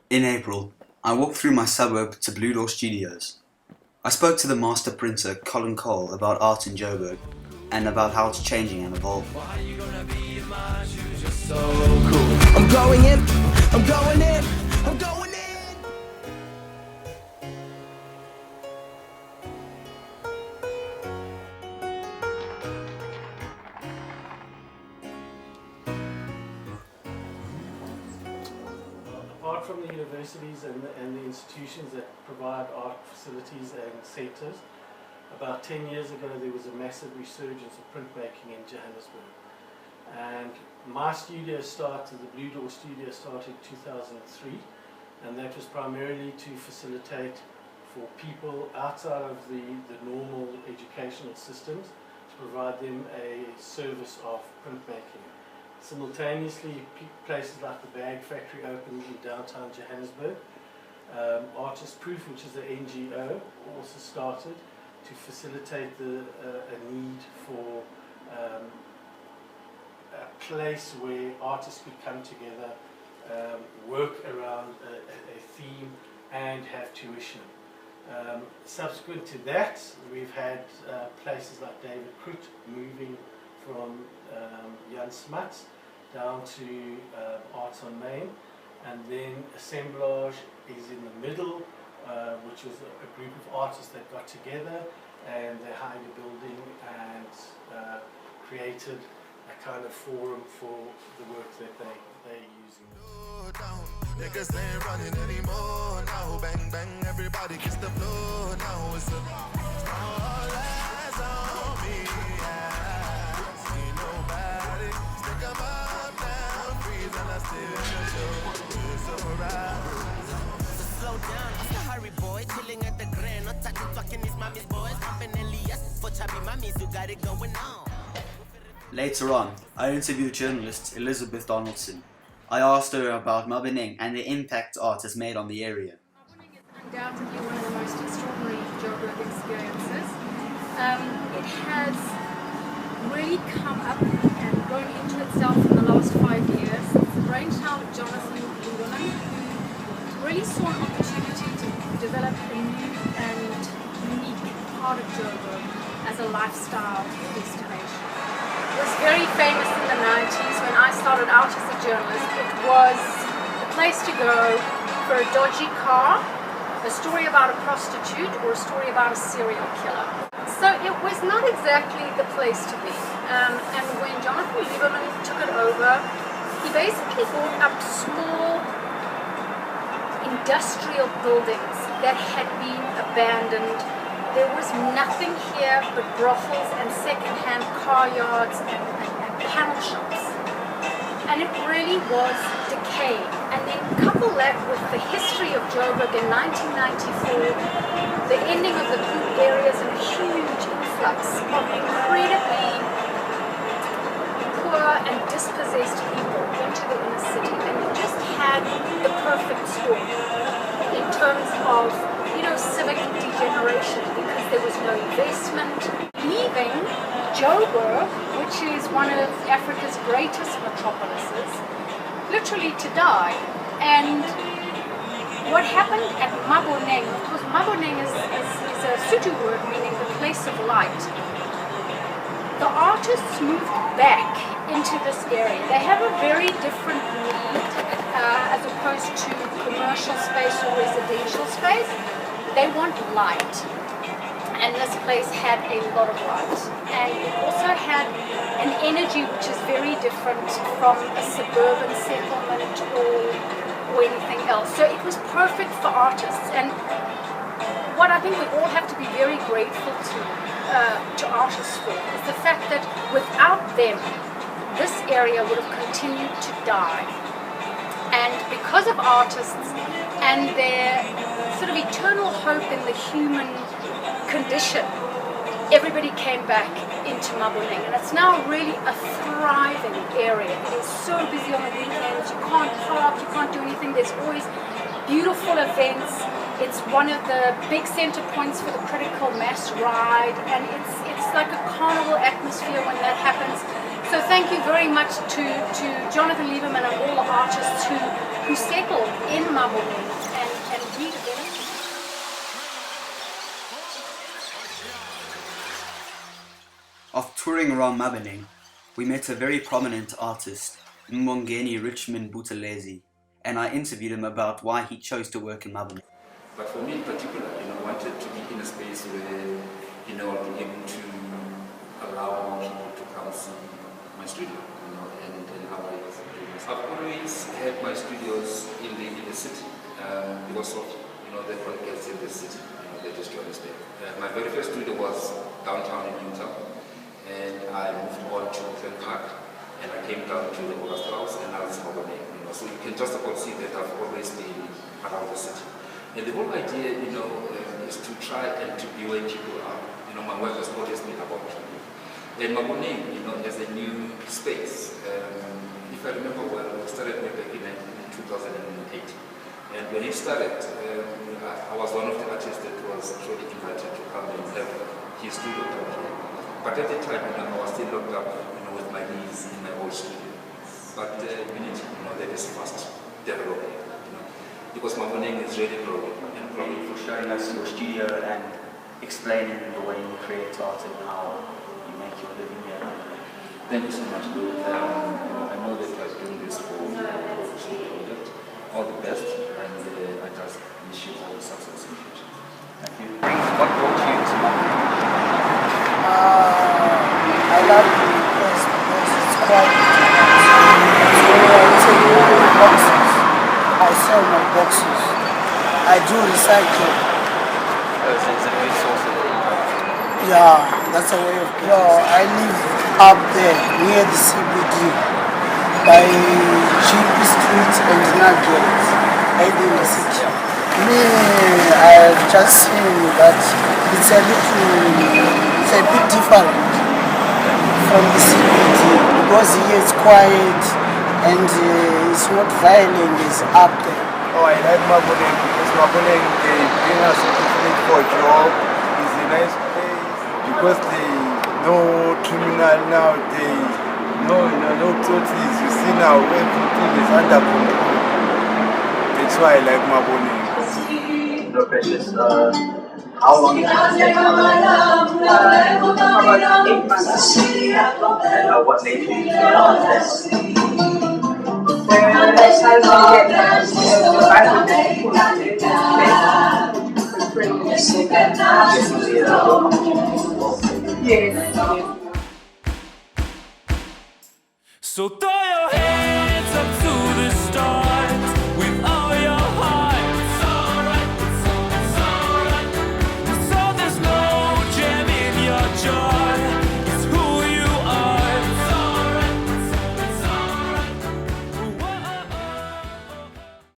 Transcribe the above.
In April, I walked through my suburb to Blue Door Studios. I spoke to the master printer Colin Cole about art in Joburg and about how it's changing and evolving. I'm going in, I'm going in, I'm going in. Apart from the universities and the institutions that provide art facilities and centres, about 10 years ago there was a massive resurgence of printmaking in Johannesburg. And my studio started, the Blue Door studio started in 2003, and that was primarily to facilitate for people outside of the normal educational systems, to provide them a service of printmaking. Simultaneously, places like the Bag Factory opened in downtown Johannesburg. Artist Proof, which is an NGO, also started to facilitate a need for a place where artists could come together, work around a theme and have tuition. Subsequent to that, we've had places like David Kroot moving from Jan Smuts down to Arts on Main, and then Assemblage is in the middle, which was a group of artists that got together and they hired a building and created a kind of forum for the work that they're using. Niggas ain't running anymore now. Bang bang, everybody kiss the floor now. It's all eyes on me. I see nobody. Stick 'em up now, freeze and I still show. It's alright. So slow down, what's the hurry, boy? Chilling at the grand, not talking his mommy's boys. Pumping Elias for chubby mummies who got it going on. Later on, I interviewed journalist Elizabeth Donaldson. I asked her about Maboneng and the impact art has made on the area. Maboneng is undoubtedly one of the most extraordinary Joburg experiences. It has really come up and grown into itself in the last 5 years. It's the brainchild of Jonathan Ludeman, who really saw an opportunity to develop a new and unique part of Joburg as a lifestyle destination. It was very famous in the 90s when I started out as a journalist. It was the place to go for a dodgy car, a story about a prostitute, or a story about a serial killer. So it was not exactly the place to be. And when Jonathan Lieberman took it over, he basically brought up small industrial buildings that had been abandoned. There was nothing here but brothels and second-hand car yards and panel shops. And it really was decaying. And then couple that with the history of Joburg in 1994, the ending of the food areas and a huge influx of incredibly poor and dispossessed people into the inner city. And you just had the perfect storm in terms of civic degeneration, because there was no investment, leaving Joburg, which is one of Africa's greatest metropolises, literally to die. And what happened at Maboneng, because Maboneng is a Sotho word meaning the place of light, the artists moved back into this area. They have a very different need as opposed to commercial space or residential space. They want light, and this place had a lot of light, and it also had an energy which is very different from a suburban settlement or anything else. So it was perfect for artists, and what I think we all have to be very grateful to artists for is the fact that without them, this area would have continued to die. And because of artists and their sort of eternal hope in the human condition, everybody came back into Maboneng, and it's now really a thriving area. It is so busy on the weekends, you can't park, you can't do anything, there's always beautiful events. It's one of the big center points for the critical mass ride, and it's like a carnival atmosphere when that happens. So thank you very much to Jonathan Lieberman and all the artists who settled in Maboneng and redeveloped. After touring around Maboneng, we met a very prominent artist, Mbongeni Richmond Buthelezi, and I interviewed him about why he chose to work in Maboneng. But for me in particular, I wanted to be in a space where, I'll be able to allow people to come see my studio, and how I do this. I've always had my studios in the city, because of, the context in the city, they just to understand. My very first studio was downtown in Newtown, and I moved on to Oakland Park, and I came down to the August House, and now it's Maboneng, So you can just about see that I've always been around the city. And the whole idea, is to try and to be where people are. My work has always been about people. And Maboneng, as a new space, if I remember well, we started way back in 2008. And when it started, I was one of the artists that was actually invited to come and have his studio down here. But at the time, I was still locked up, with my knees in my old studio. But Unity, that is fast developing, because Maboneng is really growing and growing. For showing us your studio and explaining the way you create art and how you make your living here. Thank you so much, Lou. I know that I was doing this for the project. All the best, and I just wish you all the success in the future. Thank you. What brought you to Maboneng? I love the place because it's quite so I take my boxes. I sell my boxes. I do recycle. So it's a good source of income. Yeah, that's a way of. I live up there near the CBD by GP Street and Nugget, right in the city. I've just seen that it's a bit different from the CBD because here it's quiet and it's not violent, it's up there. Oh, I like Maboneng because Maboneng, they bring us opportunity for job. It's a nice place because they no criminal now, they no authorities. You see now everything is under control. That's why I like Maboneng. No precious. How long has it taken? About 8 months. And what made you this? So throw your hands